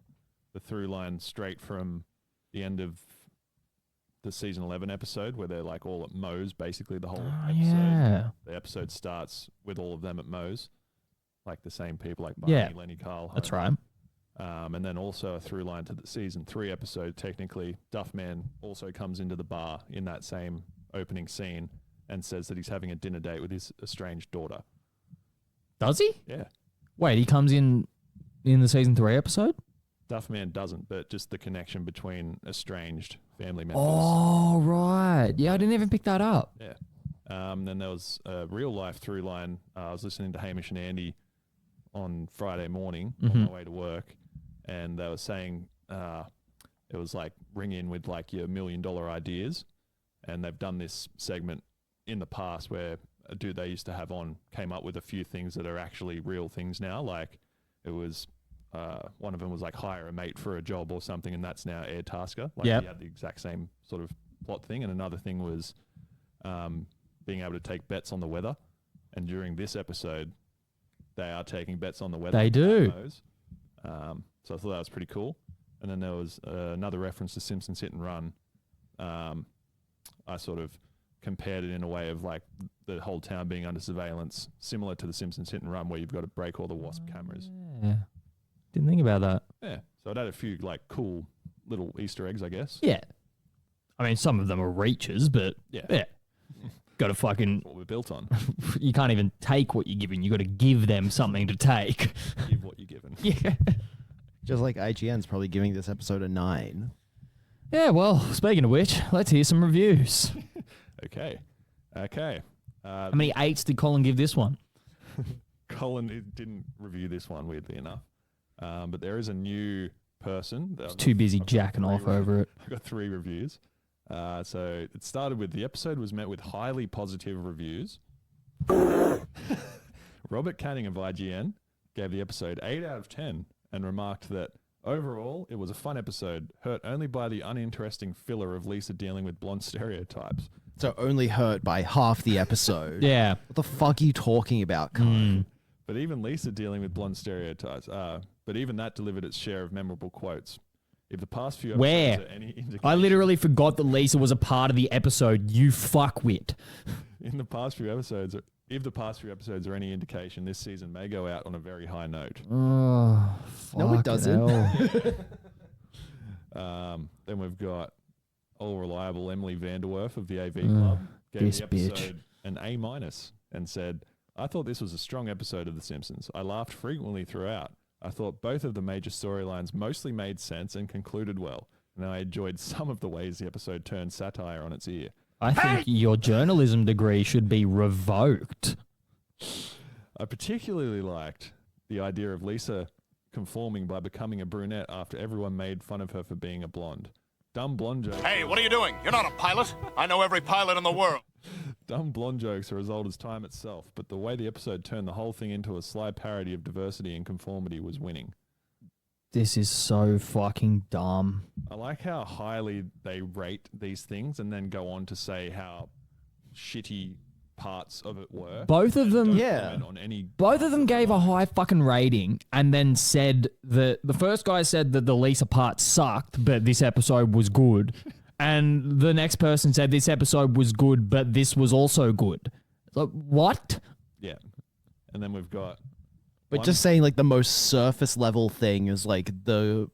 through line straight from the end of the season 11 episode where they're like all at Moe's, basically the whole episode. Yeah. The episode starts with all of them at Moe's, like the same people, like Barney, Lenny, Carl. That's Homer. right. And then also a through line to the season 3 episode, technically, Duffman also comes into the bar in that same opening scene and says that he's having a dinner date with his estranged daughter. Does he? Yeah. Wait, he comes in the season 3 episode? Duffman doesn't, but just the connection between estranged family members. Oh, right. Yeah, I didn't even pick that up. Yeah. Then there was a real life through line. I was listening to Hamish and Andy on Friday morning on my way to work, and they were saying it was like ring in with like your $1 million ideas, and they've done this segment in the past where a dude they used to have on came up with a few things that are actually real things now. Like it was one of them was like hire a mate for a job or something, and that's now Airtasker. Like he had the exact same sort of plot thing. And another thing was being able to take bets on the weather. And during this episode, they are taking bets on the weather. They do. So I thought that was pretty cool. And then there was another reference to Simpsons Hit and Run. I sort of compared it in a way of like the whole town being under surveillance, similar to the Simpsons Hit and Run, where you've got to break all the WASP cameras. Yeah. Didn't think about that. Yeah. So it had a few like cool little Easter eggs, I guess. Yeah. I mean, some of them are reaches, but yeah. Got to fucking... That's what we're built on. You can't even take what you're given. You got to give them something to take. Give what you're given. Yeah. Just like IGN's probably giving this episode a 9. Yeah, well, speaking of which, let's hear some reviews. Okay. How many 8s did Colin give this one? Colin didn't review this one, weirdly enough. But there is a new person. He's too busy jacking off over it. I got 3 reviews. So it started with the episode was met with highly positive reviews. Robert Canning of IGN gave the episode 8 out of 10 and remarked that overall it was a fun episode, hurt only by the uninteresting filler of Lisa dealing with blonde stereotypes. So only hurt by half the episode. Yeah. What the fuck are you talking about, Colin? But even Lisa dealing with blonde stereotypes, but even that delivered its share of memorable quotes. If the past few episodes are any indication, I literally forgot that Lisa was a part of the episode, you fuckwit. In the past few episodes, if the past few episodes are any indication, this season may go out on a very high note. Oh, no, it doesn't. Then we've got all reliable Emily Vanderwerf of the AV Club gave the episode an A- and said, I thought this was a strong episode of The Simpsons. I laughed frequently throughout. I thought both of the major storylines mostly made sense and concluded well, and I enjoyed some of the ways the episode turned satire on its ear. I think your journalism degree should be revoked. I particularly liked the idea of Lisa conforming by becoming a brunette after everyone made fun of her for being a blonde. Dumb blonde jokes. Hey, what are you doing? You're not a pilot. I know every pilot in the world. Dumb blonde jokes are as old as time itself, but the way the episode turned the whole thing into a sly parody of diversity and conformity was winning. This is so fucking dumb. I like how highly they rate these things and then go on to say how shitty parts of it were. Both of them, both of them gave a high fucking rating and then said that the first guy said that the Lisa part sucked, but this episode was good. And the next person said this episode was good, but this was also good. Like, what? Yeah. And then we've got... But just saying like the most surface level thing is like the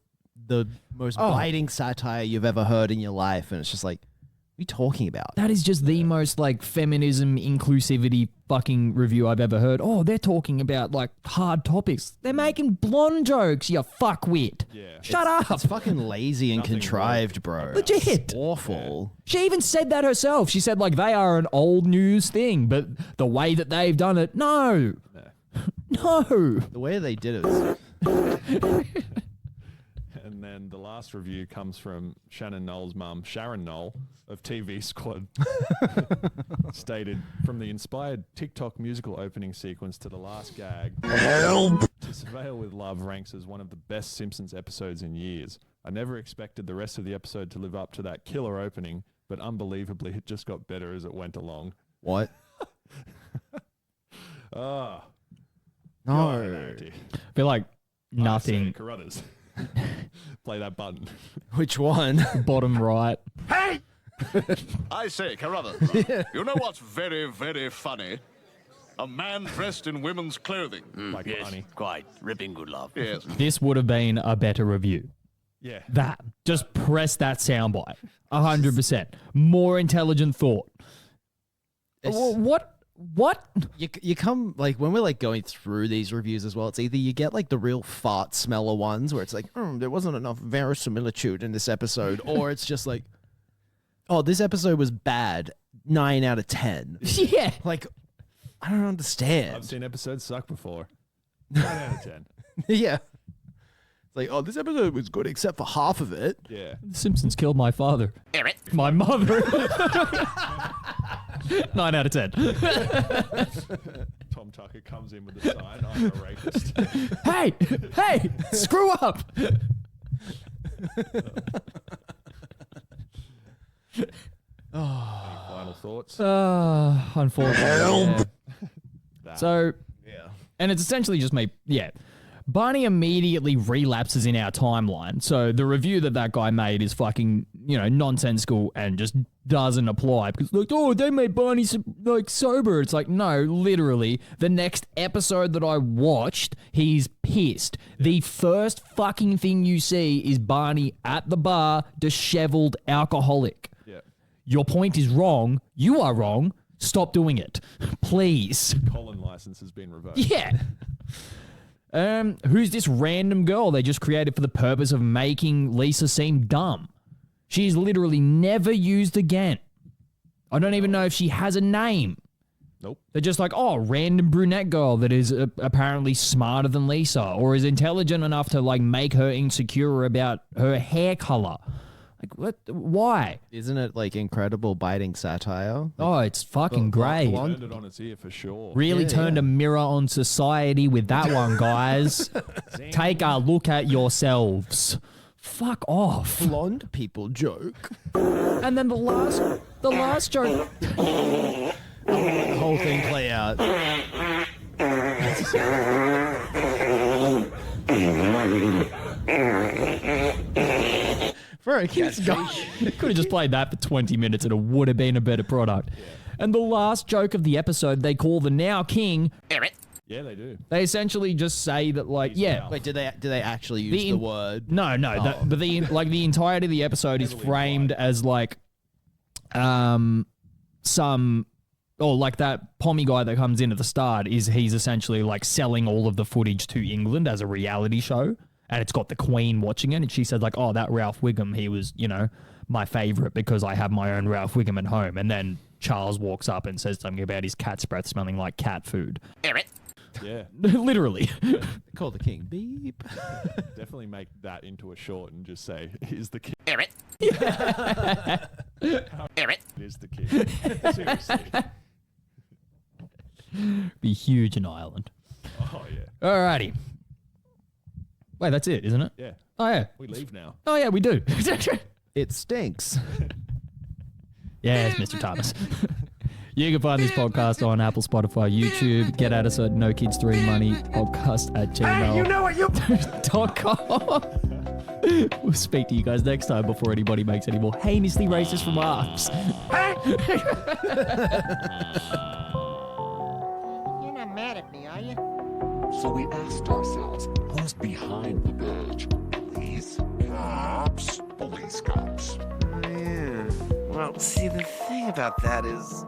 most biting satire you've ever heard in your life. And it's just like, what are you talking about? That is just the most like feminism, inclusivity fucking review I've ever heard. Oh, they're talking about like hard topics. They're making blonde jokes, you fuckwit. Yeah. Shut up. It's fucking lazy and contrived, bro. Legit. It's awful. She even said that herself. She said like they are an old news thing, but the way that they've done it, no. No. The way they did it was... And then the last review comes from Shannon Knoll's mum, Sharon Knoll, of TV Squad. Stated, from the inspired TikTok musical opening sequence to the last gag, Help! To Surveil with Love ranks as one of the best Simpsons episodes in years. I never expected the rest of the episode to live up to that killer opening, but unbelievably it just got better as it went along. What? Ah. No. I feel like nothing. Carruthers. Play that button. Which one? Bottom right. Hey! I say, Carruthers, you know what's very, very funny? A man dressed in women's clothing. Like yes, honey. Quite. Ripping good love. Yes. This would have been a better review. Yeah. That. Just press that soundbite. 100%. More intelligent thought. What what? You come, like, when we're, like, going through these reviews as well, it's either you get, like, the real fart smeller ones where it's like, there wasn't enough verisimilitude in this episode, or it's just like, oh, this episode was bad, 9 out of 10. Yeah. Like, I don't understand. I've seen episodes suck before. 9 out of 10. Yeah. It's like, oh, this episode was good except for half of it. Yeah. The Simpsons killed my father. Eric. My mother. 9 out of 10. Tom Tucker comes in with a sign, I'm a rapist. Hey, screw up. Any final thoughts? Unfortunately. That. So, and it's essentially just me. Yeah. Barney immediately relapses in our timeline. So the review that guy made is fucking, nonsensical and just doesn't apply because like, oh, they made Barney like sober. It's like, no, literally the next episode that I watched, he's pissed. The first fucking thing you see is Barney at the bar, disheveled alcoholic. Yeah. Your point is wrong. You are wrong. Stop doing it. Please. Colin license has been revoked. Yeah. Who's this random girl they just created for the purpose of making Lisa seem dumb? She's literally never used again. I don't even know if she has a name. Nope. They're just like, oh, random brunette girl that is apparently smarter than Lisa or is intelligent enough to like make her insecure about her hair color. Like, what? Why? Isn't it like incredible biting satire? Oh, it's fucking great. Turned it on its ear for sure. Really turned a mirror on society with that one, guys. Take a look at yourselves. Fuck off. Blonde people joke. And then the last joke. The whole thing play out. Bro, it keeps going. Could have just played that for 20 minutes and it would have been a better product. Yeah. And the last joke of the episode, they call the now king. Eric. Yeah, they do. They essentially just say that, like, yeah. Wait, do they actually use the word? No. Oh. But the entirety of the episode is framed as like, like that Pommy guy that comes in at the start he's essentially like selling all of the footage to England as a reality show. And it's got the Queen watching it. And she said like, oh, that Ralph Wiggum, he was, my favorite because I have my own Ralph Wiggum at home. And then Charles walks up and says something about his cat's breath smelling like cat food. Eric. Yeah. Literally. Call the king. Beep. Definitely make that into a short and just say, here's the king. Eric. Eric. Here's the king. Seriously. Be huge in Ireland. Oh, yeah. Alrighty. Wait, that's it, isn't it? Yeah. Oh, yeah. We leave now. Oh, yeah, we do. It stinks. Yes, Mr. Thomas. You can find this podcast on Apple, Spotify, YouTube. Get at us at NoKids3Money podcast@gmail.com. Hey, you know what you... We'll speak to you guys next time before anybody makes any more heinously racist remarks. You're not mad at me, are you? So we asked ourselves, who's behind the badge? Police cops? Police cops. Yeah. Well, see, the thing about that is